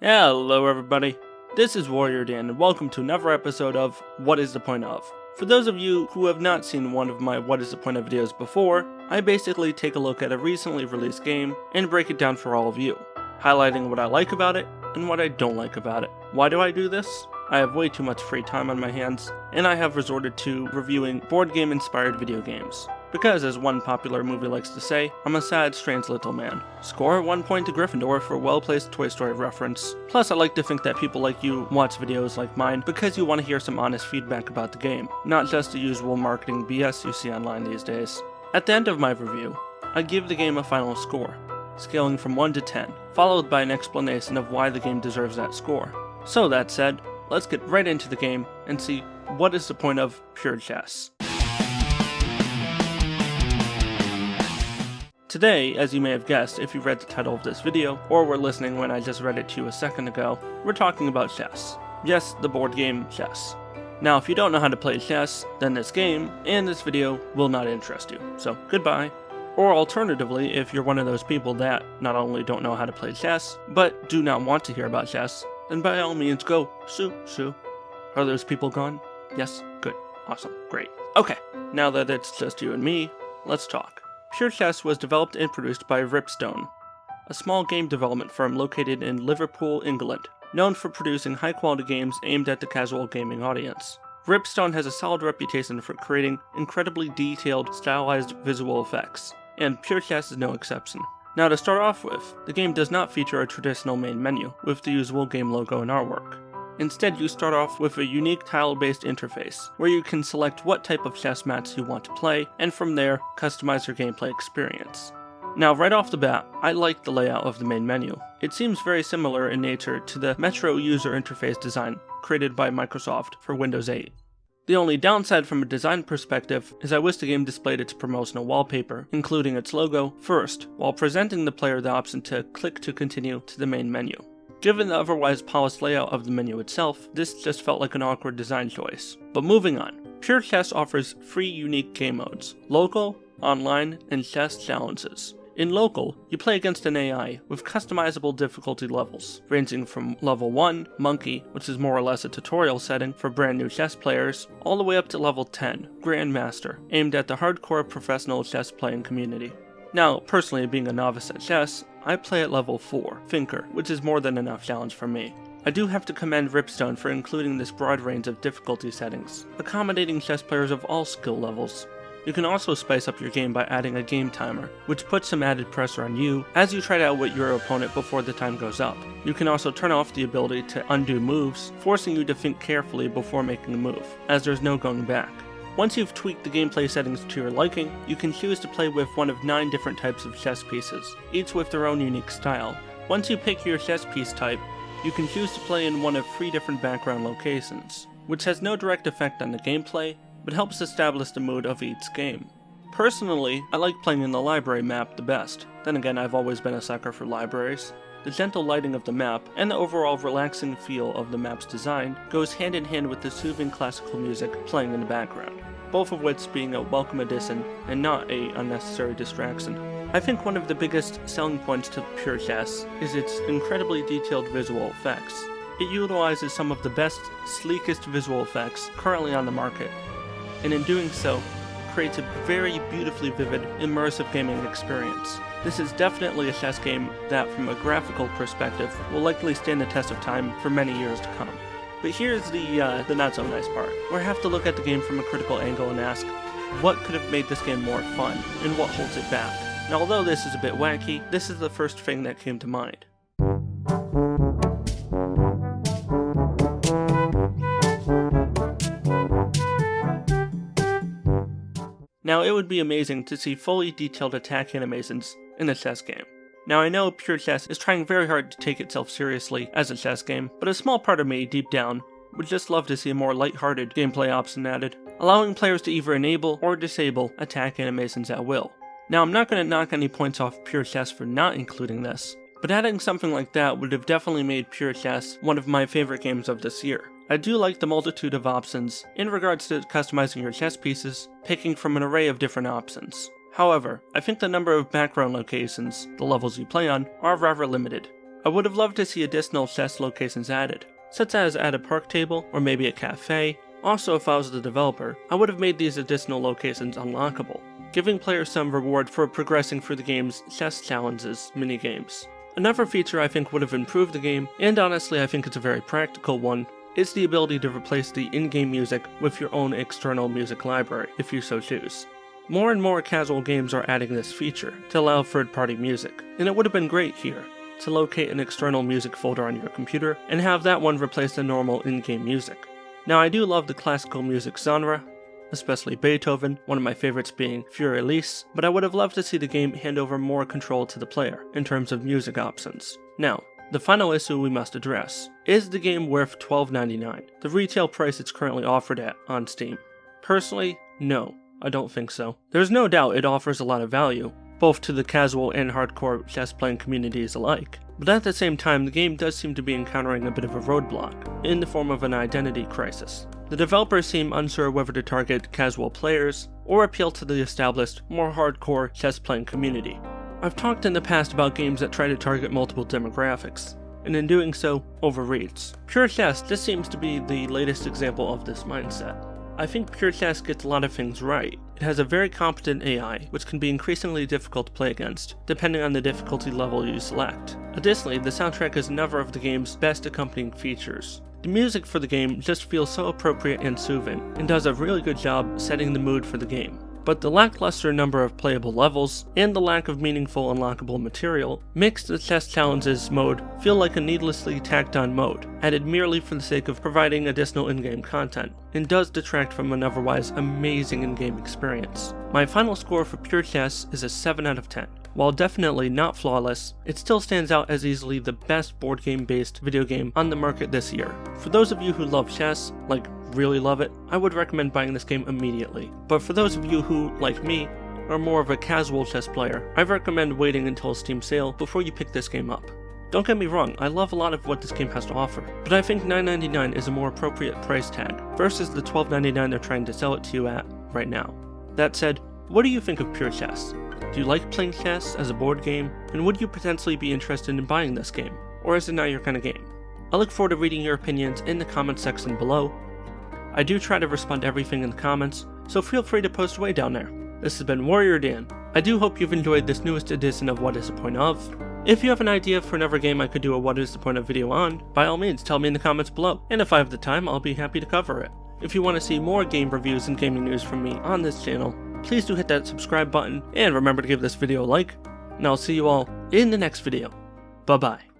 Hello everybody, this is WarriorDan and welcome to another episode of What is the Point of? For those of you who have not seen one of my What is the Point of videos before, I basically take a look at a recently released game and break it down for all of you, highlighting what I like about it and what I don't like about it. Why do I do this? I have way too much free time on my hands, and I have resorted to reviewing board game inspired video games. Because, as one popular movie likes to say, I'm a sad, strange little man. Score 1 point to Gryffindor for a well-placed Toy Story reference. Plus, I like to think that people like you watch videos like mine because you want to hear some honest feedback about the game, not just the usual marketing BS you see online these days. At the end of my review, I give the game a final score, scaling from 1 to 10, followed by an explanation of why the game deserves that score. So that said, let's get right into the game and see what is the point of pure chess. Today, as you may have guessed if you read the title of this video, or were listening when I just read it to you a second ago, we're talking about chess. Yes, the board game chess. Now, if you don't know how to play chess, then this game and this video will not interest you, so goodbye. Or alternatively, if you're one of those people that not only don't know how to play chess, but do not want to hear about chess, then by all means go sue. Are those people gone? Yes? Good. Awesome. Great. Okay, now that it's just you and me, let's talk. Pure Chess was developed and produced by Ripstone, a small game development firm located in Liverpool, England, known for producing high-quality games aimed at the casual gaming audience. Ripstone has a solid reputation for creating incredibly detailed, stylized visual effects, and Pure Chess is no exception. Now to start off with, the game does not feature a traditional main menu with the usual game logo and artwork. Instead, you start off with a unique tile-based interface, where you can select what type of chess match you want to play, and from there, customize your gameplay experience. Now right off the bat, I like the layout of the main menu. It seems very similar in nature to the Metro user interface design created by Microsoft for Windows 8. The only downside from a design perspective is I wish the game displayed its promotional wallpaper, including its logo, first, while presenting the player the option to click to continue to the main menu. Given the otherwise polished layout of the menu itself, this just felt like an awkward design choice. But moving on, Pure Chess offers 3 unique game modes: local, online, and chess challenges. In local, you play against an AI with customizable difficulty levels, ranging from level 1, Monkey, which is more or less a tutorial setting for brand new chess players, all the way up to level 10, Grandmaster, aimed at the hardcore professional chess playing community. Now, personally being a novice at chess, I play at level 4, Thinker, which is more than enough challenge for me. I do have to commend Ripstone for including this broad range of difficulty settings, accommodating chess players of all skill levels. You can also spice up your game by adding a game timer, which puts some added pressure on you as you try to outwit your opponent before the time goes up. You can also turn off the ability to undo moves, forcing you to think carefully before making a move, as there's no going back. Once you've tweaked the gameplay settings to your liking, you can choose to play with one of 9 different types of chess pieces, each with their own unique style. Once you pick your chess piece type, you can choose to play in one of 3 different background locations, which has no direct effect on the gameplay, but helps establish the mood of each game. Personally, I like playing in the library map the best. Then again, I've always been a sucker for libraries. The gentle lighting of the map, and the overall relaxing feel of the map's design, goes hand in hand with the soothing classical music playing in the background, both of which being a welcome addition and not an unnecessary distraction. I think one of the biggest selling points to Pure Chess is its incredibly detailed visual effects. It utilizes some of the best, sleekest visual effects currently on the market, and in doing so, creates a very beautifully vivid, immersive gaming experience. This is definitely a chess game that, from a graphical perspective, will likely stand the test of time for many years to come. But here's the not so nice part, where I have to look at the game from a critical angle and ask, what could have made this game more fun, and what holds it back? Now, although this is a bit wacky, this is the first thing that came to mind. Now, it would be amazing to see fully detailed attack animations in a chess game. Now, I know Pure Chess is trying very hard to take itself seriously as a chess game, but a small part of me, deep down, would just love to see a more lighthearted gameplay option added, allowing players to either enable or disable attack animations at will. Now, I'm not going to knock any points off Pure Chess for not including this, but adding something like that would have definitely made Pure Chess one of my favorite games of this year. I do like the multitude of options in regards to customizing your chess pieces, picking from an array of different options. However, I think the number of background locations, the levels you play on, are rather limited. I would have loved to see additional chess locations added, such as at a park table or maybe a cafe. Also, if I was the developer, I would have made these additional locations unlockable, giving players some reward for progressing through the game's chess challenges minigames. Another feature I think would have improved the game, and honestly I think it's a very practical one, is the ability to replace the in-game music with your own external music library, if you so choose. More and more casual games are adding this feature to allow third-party music, and it would have been great here to locate an external music folder on your computer and have that one replace the normal in-game music. Now I do love the classical music genre, especially Beethoven, one of my favorites being Für Elise, but I would have loved to see the game hand over more control to the player in terms of music options. Now, the final issue we must address. Is the game worth $12.99, the retail price it's currently offered at on Steam? Personally, no, I don't think so. There's no doubt it offers a lot of value, both to the casual and hardcore chess playing communities alike, but at the same time the game does seem to be encountering a bit of a roadblock, in the form of an identity crisis. The developers seem unsure whether to target casual players, or appeal to the established, more hardcore chess playing community. I've talked in the past about games that try to target multiple demographics, and in doing so, overreach. Pure Chess just seems to be the latest example of this mindset. I think Pure Chess gets a lot of things right. It has a very competent AI, which can be increasingly difficult to play against, depending on the difficulty level you select. Additionally, the soundtrack is another of the game's best accompanying features. The music for the game just feels so appropriate and soothing, and does a really good job setting the mood for the game. But the lackluster number of playable levels, and the lack of meaningful unlockable material, makes the chess challenges mode feel like a needlessly tacked on mode, added merely for the sake of providing additional in-game content, and does detract from an otherwise amazing in-game experience. My final score for Pure Chess is a 7 out of 10. While definitely not flawless, it still stands out as easily the best board game based video game on the market this year. For those of you who love chess, like really love it, I would recommend buying this game immediately. But for those of you who, like me, are more of a casual chess player, I recommend waiting until a Steam sale before you pick this game up. Don't get me wrong, I love a lot of what this game has to offer, but I think $9.99 is a more appropriate price tag versus the $12.99 they're trying to sell it to you at right now. That said, what do you think of Pure Chess? Do you like playing chess as a board game, and would you potentially be interested in buying this game, or is it not your kind of game? I look forward to reading your opinions in the comments section below. I do try to respond to everything in the comments, so feel free to post away down there. This has been WarriorDan. I do hope you've enjoyed this newest edition of What is the Point of. If you have an idea for another game I could do a What is the Point of video on, by all means tell me in the comments below, and if I have the time I'll be happy to cover it. If you want to see more game reviews and gaming news from me on this channel, please do hit that subscribe button, and remember to give this video a like, and I'll see you all in the next video. Bye bye.